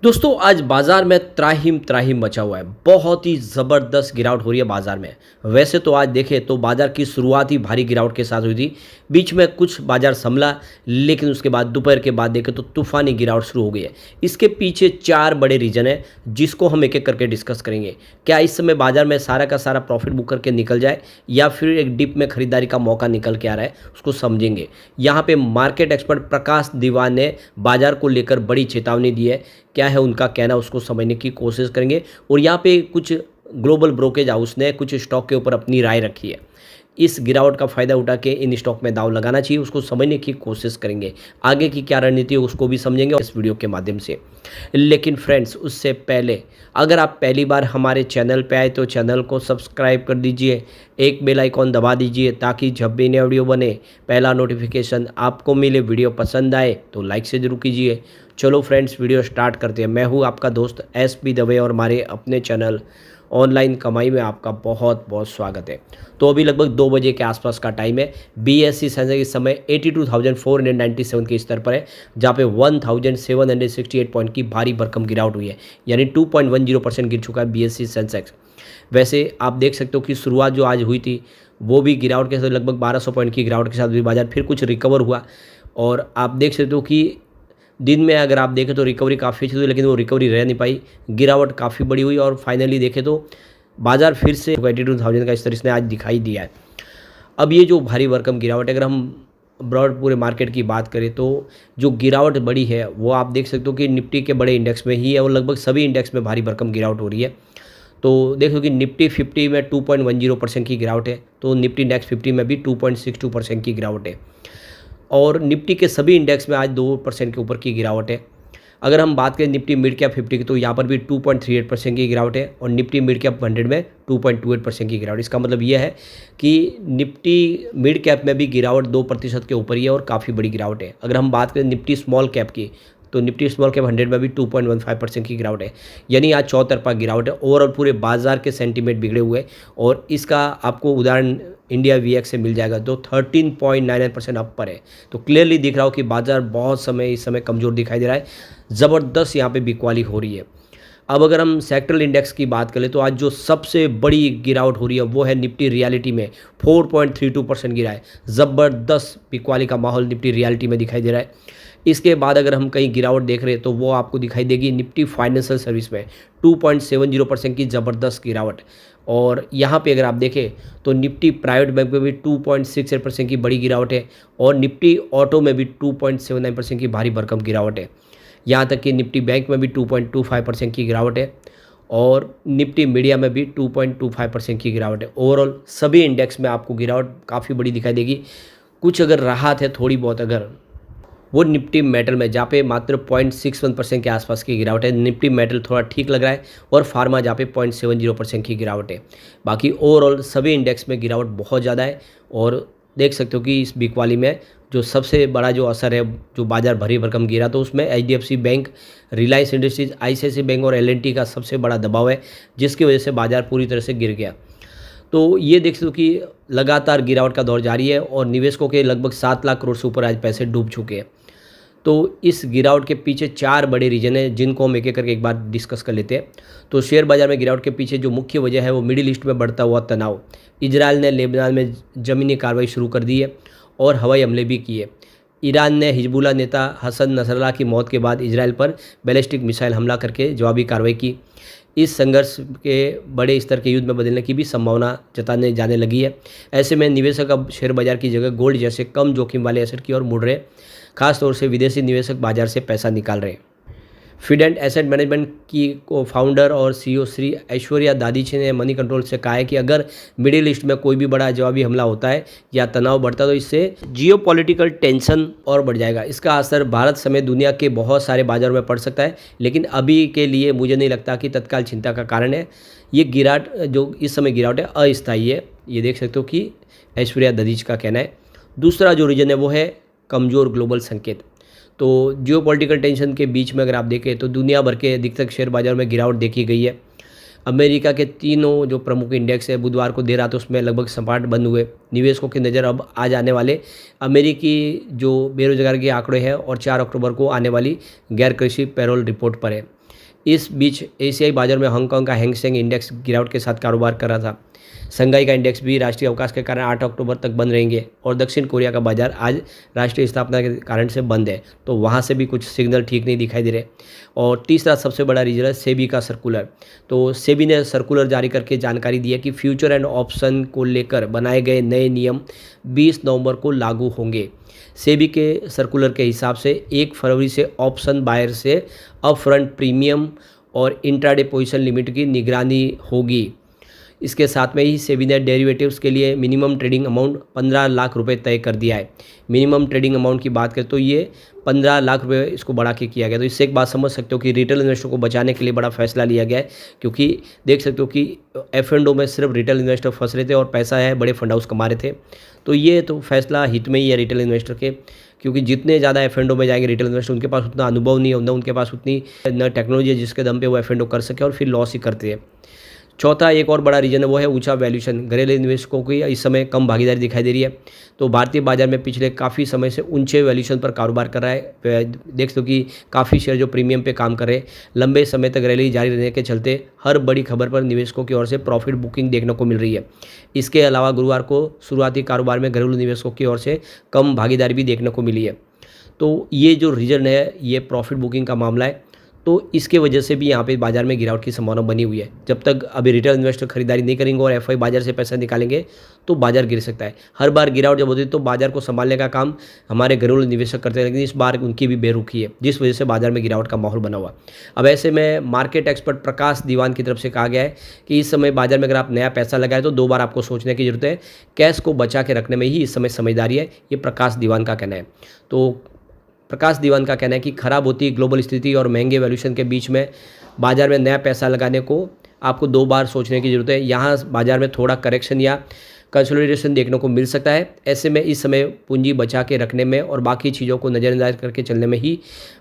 दोस्तों आज बाजार में त्राहिम त्राहिम मचा हुआ है। बहुत ही ज़बरदस्त गिरावट हो रही है बाजार में। वैसे तो आज देखें तो बाजार की शुरुआत ही भारी गिरावट के साथ हुई थी। बीच में कुछ बाजार संभला, लेकिन उसके बाद दोपहर के बाद देखें तो तूफ़ानी गिरावट शुरू हो गई है। इसके पीछे 4 बड़े रीज़न हैं, जिसको हम एक एक करके डिस्कस करेंगे। क्या इस समय बाजार में सारा का सारा प्रॉफिट बुक करके निकल जाए, या फिर एक डिप में खरीदारी का मौका निकल के आ रहा है, उसको समझेंगे। यहाँ पे मार्केट एक्सपर्ट प्रकाश दीवान ने बाजार को लेकर बड़ी चेतावनी दी है। क्या है उनका कहना, उसको समझने की कोशिश करेंगे। और यहाँ पे कुछ ग्लोबल ब्रोकेज हाउस ने कुछ स्टॉक के ऊपर अपनी राय रखी है। इस गिरावट का फ़ायदा उठा के इन स्टॉक में दाव लगाना चाहिए, उसको समझने की कोशिश करेंगे। आगे की क्या रणनीति है उसको भी समझेंगे इस वीडियो के माध्यम से। लेकिन फ्रेंड्स, उससे पहले अगर आप पहली बार हमारे चैनल पे आए तो चैनल को सब्सक्राइब कर दीजिए, एक बेल आइकॉन दबा दीजिए, ताकि जब भी नया वीडियो बने पहला नोटिफिकेशन आपको मिले। वीडियो पसंद आए तो लाइक से जरूर कीजिए। चलो फ्रेंड्स, वीडियो स्टार्ट करते हैं। मैं हूँ आपका दोस्त SP दवे और हमारे अपने चैनल ऑनलाइन कमाई में आपका बहुत बहुत स्वागत है। तो अभी लगभग 2 बजे के आसपास का टाइम है। BSE सेंसेक्स इस समय 82,497 के स्तर पर है, जहाँ पे 1,768 पॉइंट की भारी भरकम गिरावट हुई है, यानी 2.10% गिर चुका है BSE सेंसेक्स। वैसे आप देख सकते हो कि शुरुआत जो आज हुई थी वो भी गिरावट के साथ, लगभग 1200 पॉइंट की गिरावट के साथ हुई। बाजार फिर कुछ रिकवर हुआ, और आप देख सकते हो कि दिन में अगर आप देखें तो रिकवरी काफ़ी अच्छी हुई, लेकिन वो रिकवरी रह नहीं पाई। गिरावट काफ़ी बड़ी हुई और फाइनली देखें तो बाजार फिर से 82,000 का स्तर इसने आज दिखाई दिया है। अब ये जो भारी भरकम गिरावट है, अगर हम ब्रॉड पूरे मार्केट की बात करें तो जो गिरावट बड़ी है वो आप देख सकते हो कि निफ्टी के बड़े इंडेक्स में ही है, और लगभग सभी इंडेक्स में भारी भरकम गिरावट हो रही है। तो देखो कि निफ्टी 50 में 2.10% की गिरावट है, तो निफ्टी नेक्स्ट 50 में भी 2.62% की गिरावट है, और निफ्टी के सभी इंडेक्स में आज 2% के ऊपर की गिरावट है। अगर हम बात करें निफ्टी मिड कैप 50 की, तो यहाँ पर भी 2.38% की गिरावट है, और निफ्टी मिड कैप 100 में 2.28% की गिरावट। इसका मतलब यह है कि निफ्टी मिड कैप में भी गिरावट 2% के ऊपर ही है, और काफ़ी बड़ी गिरावट है। अगर हम बात करें निफ्टी स्मॉल कैप की, तो निफ्टी स्मॉल कैप 100 में भी 2.15% की गिरावट है, यानी आज चौतरफा गिरावट है। ओवरऑल पूरे बाजार के सेंटीमेंट बिगड़े हुए हैं, और इसका आपको उदाहरण इंडिया VX से मिल जाएगा, जो 13.99% अप पर है। तो क्लियरली दिख रहा हो कि बाजार बहुत समय इस समय कमज़ोर दिखाई दे रहा है। ज़बरदस्त यहाँ पे बिकवाली हो रही है। अब अगर हम सेक्टरल इंडेक्स की बात करें तो आज जो सबसे बड़ी गिरावट हो रही है वो है निफ्टी रियलिटी में 4.32% गिरा है। ज़बरदस्त बिकवाली का माहौल निफ्टी रियलिटी में दिखाई दे रहा है। इसके बाद अगर हम कहीं गिरावट देख रहे हैं तो वो आपको दिखाई देगी निफ्टी फाइनेंशियल सर्विस में 2.70% की ज़बरदस्त गिरावट। और यहाँ पे अगर आप देखें तो निफ्टी प्राइवेट बैंक में भी 2.68% की बड़ी गिरावट है, और निफ्टी ऑटो में भी 2.79% की भारी भरकम गिरावट है। यहाँ तक कि निफ्टी बैंक में भी 2.25% की गिरावट है, और निफ्टी मीडिया में भी 2.25% की गिरावट है। ओवरऑल सभी इंडेक्स में आपको गिरावट काफ़ी बड़ी दिखाई देगी। कुछ अगर राहत है थोड़ी बहुत, अगर वो निफ्टी मेटल में, जहाँ पे मात्र 0.61% के आसपास की गिरावट है। निफ्टी मेटल थोड़ा ठीक लग रहा है, और फार्मा जहाँ पे 0.70% की गिरावट है। बाकी ओवरऑल सभी इंडेक्स में गिरावट बहुत ज़्यादा है, और देख सकते हो कि इस बिकवाली में जो सबसे बड़ा जो असर है, जो बाजार भरी भरकम गिरा, तो उसमें HDFC bank, Reliance industries, ICICI bank और L&T का सबसे बड़ा दबाव है, जिसकी वजह से बाजार पूरी तरह से गिर गया। तो ये देख सकते हो कि लगातार गिरावट का दौर जारी है, और निवेशकों के लगभग 7 लाख करोड़ से ऊपर आज पैसे डूब चुके हैं। तो इस गिरावट के पीछे 4 बड़े रीजन हैं, जिनको हम एक एक करके एक बार डिस्कस कर लेते हैं। तो शेयर बाजार में गिरावट के पीछे जो मुख्य वजह है वो मिडिल ईस्ट में बढ़ता हुआ तनाव। इजराइल ने लेबनान में ज़मीनी कार्रवाई शुरू कर दी है, और हवाई हमले भी किए। ईरान ने हिजबुल्लाह नेता हसन नसरल्लाह की मौत के बाद इजराइल पर बैलिस्टिक मिसाइल हमला करके जवाबी कार्रवाई की। इस संघर्ष के बड़े स्तर के युद्ध में बदलने की भी संभावना जताने जाने लगी है। ऐसे में निवेशक अब शेयर बाजार की जगह गोल्ड जैसे कम जोखिम वाले एसेट की ओर मुड़ रहे हैं। खासतौर से विदेशी निवेशक बाजार से पैसा निकाल रहे हैं। फिडेंट एसेट मैनेजमेंट की को फाउंडर और CEO श्री ऐश्वर्या दादीछे ने मनी कंट्रोल से कहा है कि अगर मिडिल ईस्ट में कोई भी बड़ा जवाबी हमला होता है या तनाव बढ़ता है, तो इससे जियोपॉलिटिकल टेंशन और बढ़ जाएगा। इसका असर भारत समेत दुनिया के बहुत सारे बाजारों में पड़ सकता है, लेकिन अभी के लिए मुझे नहीं लगता कि तत्काल चिंता का कारण है। ये गिरावट जो इस समय गिरावट है अस्थायी है, ये देख सकते हो कि ऐश्वर्या दादीज का कहना है। दूसरा जो रीजन है वो है कमज़ोर ग्लोबल संकेत। तो जियोपॉलिटिकल टेंशन के बीच में अगर आप देखें तो दुनिया भर के अधिकतर शेयर बाजार में गिरावट देखी गई है। अमेरिका के तीनों जो प्रमुख इंडेक्स है बुधवार को देर रात उसमें लगभग सपाट बंद हुए। निवेशकों की नज़र अब आ जाने वाले अमेरिकी जो बेरोजगारी के आंकड़े हैं और 4 अक्टूबर को आने वाली गैर कृषि पैरोल रिपोर्ट पर है। इस बीच एशियाई बाजार में हांगकांग का हैंग सेंग इंडेक्स गिरावट के साथ कारोबार कर रहा था। शंघाई का इंडेक्स भी राष्ट्रीय अवकाश के कारण 8 अक्टूबर तक बंद रहेंगे और दक्षिण कोरिया का बाजार आज राष्ट्रीय स्थापना के कारण से बंद है, तो वहाँ से भी कुछ सिग्नल ठीक नहीं दिखाई दे रहे। और तीसरा सबसे बड़ा रीजन है सेबी का सर्कुलर। तो सेबी ने सर्कुलर जारी करके जानकारी दी है कि फ्यूचर एंड ऑप्शन को लेकर बनाए गए नए नियम 20 नवंबर को लागू होंगे। सेबी के सर्कुलर के हिसाब से 1 फरवरी से ऑप्शन बायर से अपफ्रंट प्रीमियम और इंट्राडे पोजीशन लिमिट की निगरानी होगी। इसके साथ में ही सेबी ने डेरिवेटिव्स के लिए मिनिमम ट्रेडिंग अमाउंट 15 लाख रुपए तय कर दिया है। मिनिमम ट्रेडिंग अमाउंट की बात करें तो ये 15 लाख रुपए इसको बढ़ा के किया गया। तो इससे एक बात समझ सकते हो कि रिटेल इन्वेस्टर को बचाने के लिए बड़ा फैसला लिया गया है, क्योंकि देख सकते हो कि F&O में सिर्फ रिटेल इन्वेस्टर फंस रहे थे और पैसा है बड़े फंड हाउस कमा रहे थे। तो ये तो फैसला हित में ही है रिटेल इन्वेस्टर के, क्योंकि जितने ज़्यादा F&O में जाएंगे रिटेल इन्वेस्टर, उनके पास उतना अनुभव नहीं है, उनके पास उतनी न टेक्नोलॉजी है जिसके दम पे वो F&O कर सके और फिर लॉस ही करते हैं। चौथा एक और बड़ा रीजन है, वो है ऊंचा वैल्यूएशन। घरेलू निवेशकों की इस समय कम भागीदारी दिखाई दे रही है। तो भारतीय बाजार में पिछले काफ़ी समय से ऊंचे वैल्यूएशन पर कारोबार कर रहा है। देख सकते हो कि काफ़ी शेयर जो प्रीमियम पे काम कर रहे हैं। लंबे समय तक रैली जारी रहने के चलते हर बड़ी खबर पर निवेशकों की ओर से प्रॉफिट बुकिंग देखने को मिल रही है। इसके अलावा गुरुवार को शुरुआती कारोबार में घरेलू निवेशकों की ओर से कम भागीदारी भी देखने को मिली है। तो ये जो रीजन है, ये प्रॉफिट बुकिंग का मामला है। तो इसके वजह से भी यहाँ पे बाजार में गिरावट की संभावना बनी हुई है। जब तक अभी रिटेल इन्वेस्टर खरीदारी नहीं करेंगे और एफआई बाजार से पैसा निकालेंगे तो बाजार गिर सकता है। हर बार गिरावट जब होती है तो बाजार को संभालने का काम हमारे घरेलू निवेशक करते हैं, लेकिन इस बार उनकी भी बेरुखी है, जिस वजह से बाजार में गिरावट का माहौल बना हुआ। अब ऐसे में मार्केट एक्सपर्ट प्रकाश दीवान की तरफ से कहा गया है कि इस समय बाजार में अगर आप नया पैसा लगाए तो 2 बार आपको सोचने की जरूरत है। कैश को बचा के रखने में ही इस समय समझदारी है, ये प्रकाश दीवान का कहना है। तो प्रकाश दीवान का कहना है कि खराब होती ग्लोबल स्थिति और महंगे वैल्यूएशन के बीच में बाजार में नया पैसा लगाने को आपको 2 बार सोचने की ज़रूरत है। यहाँ बाजार में थोड़ा करेक्शन या कंसोलिडेशन देखने को मिल सकता है। ऐसे में इस समय पूंजी बचा के रखने में और बाकी चीज़ों को नज़रअंदाज करके चलने में ही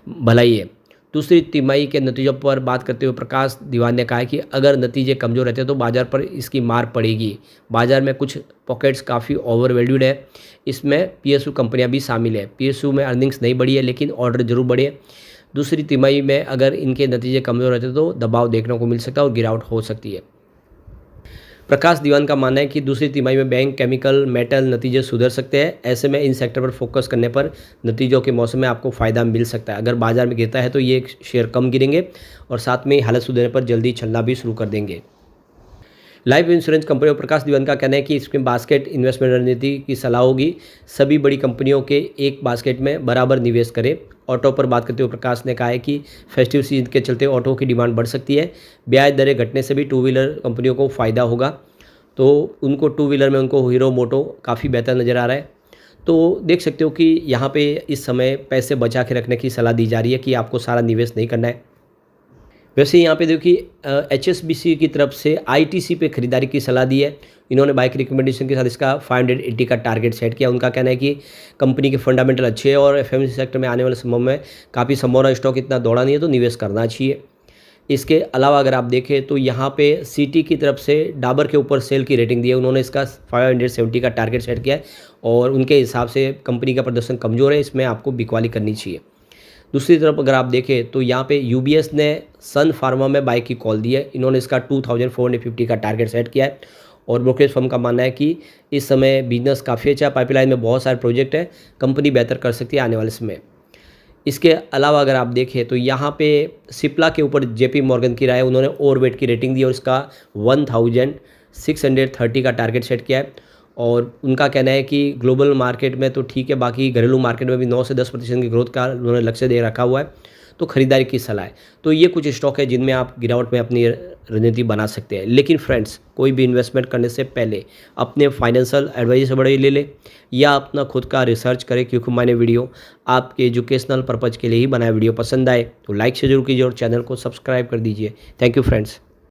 भलाई है। दूसरी तिमाही के नतीजों पर बात करते हुए प्रकाश दीवान ने कहा है कि अगर नतीजे कमज़ोर रहते तो बाज़ार पर इसकी मार पड़ेगी। बाज़ार में कुछ पॉकेट्स काफ़ी ओवरवैल्यूड है, इसमें पीएसयू कंपनियां भी शामिल है। पीएसयू में अर्निंग्स नहीं बढ़ी है लेकिन ऑर्डर जरूर बढ़े। दूसरी तिमाही में अगर इनके नतीजे कमज़ोर रहते तो दबाव देखने को मिल सकता है और गिरावट हो सकती है। प्रकाश दीवान का मानना है कि दूसरी तिमाही में बैंक, केमिकल, मेटल नतीजे सुधर सकते हैं। ऐसे में इन सेक्टर पर फोकस करने पर नतीजों के मौसम में आपको फ़ायदा मिल सकता है। अगर बाजार में गिरता है तो ये शेयर कम गिरेंगे और साथ में हालत सुधरने पर जल्दी चलना भी शुरू कर देंगे। लाइफ इंश्योरेंस कंपनियों प्रकाश दीवान का कहना है कि इसमें बास्केट इन्वेस्टमेंट रणनीति की सलाह होगी। सभी बड़ी कंपनियों के एक बास्केट में बराबर निवेश करें। ऑटो पर बात करते हुए प्रकाश ने कहा है कि फेस्टिव सीजन के चलते ऑटो की डिमांड बढ़ सकती है। ब्याज दरें घटने से भी 2 व्हीलर कंपनियों को फ़ायदा होगा। तो उनको 2 व्हीलर में उनको हीरो मोटो काफ़ी बेहतर नज़र आ रहा है। तो देख सकते हो कि यहाँ पे इस समय पैसे बचा के रखने की सलाह दी जा रही है कि आपको सारा निवेश नहीं करना है। वैसे यहाँ पे देखिए HSBC की तरफ से ITC पे खरीदारी की सलाह दी है। इन्होंने बाय की रिकमेंडेशन के साथ इसका 580 का टारगेट सेट किया। उनका कहना है कि कंपनी के फंडामेंटल अच्छे हैं और FMCG सेक्टर में आने वाले समय में काफ़ी संभावना, स्टॉक इतना दौड़ा नहीं है तो निवेश करना चाहिए। इसके अलावा अगर आप देखें तो यहाँ पे सिटी की तरफ से डाबर के ऊपर सेल की रेटिंग दी है। उन्होंने इसका 570 का टारगेट सेट किया है और उनके हिसाब से कंपनी का प्रदर्शन कमज़ोर है, इसमें आपको बिकवाली करनी चाहिए। दूसरी तरफ अगर आप देखें तो यहाँ पे UBS ने सन फार्मा में बाय की कॉल दी है। इन्होंने इसका 2450 का टारगेट सेट किया है और ब्रोकरेज फर्म का मानना है कि इस समय बिजनेस काफ़ी अच्छा, पाइपलाइन में बहुत सारे प्रोजेक्ट है, कंपनी बेहतर कर सकती है आने वाले समय। इसके अलावा अगर आप देखें तो यहाँ पे सिप्ला के ऊपर JP मॉर्गन की राय, उन्होंने ओवरवेट की रेटिंग दी और इसका 1630 का टारगेट सेट किया है और उनका कहना है कि ग्लोबल मार्केट में तो ठीक है, बाकी घरेलू मार्केट में भी 9 से 10% की ग्रोथ का उन्होंने लक्ष्य दे रखा हुआ है, तो खरीदारी की सलाह है। तो ये कुछ स्टॉक है जिनमें आप गिरावट में अपनी रणनीति बना सकते हैं। लेकिन फ्रेंड्स, कोई भी इन्वेस्टमेंट करने से पहले अपने फाइनेंशियल एडवाइजर से बड़े ले लें या अपना खुद का रिसर्च करें, क्योंकि मैंने वीडियो आपके एजुकेशनल पर्पज़ के लिए ही बनाया। वीडियो पसंद आए तो लाइक से जरूर कीजिए और चैनल को सब्सक्राइब कर दीजिए। Thank you friends.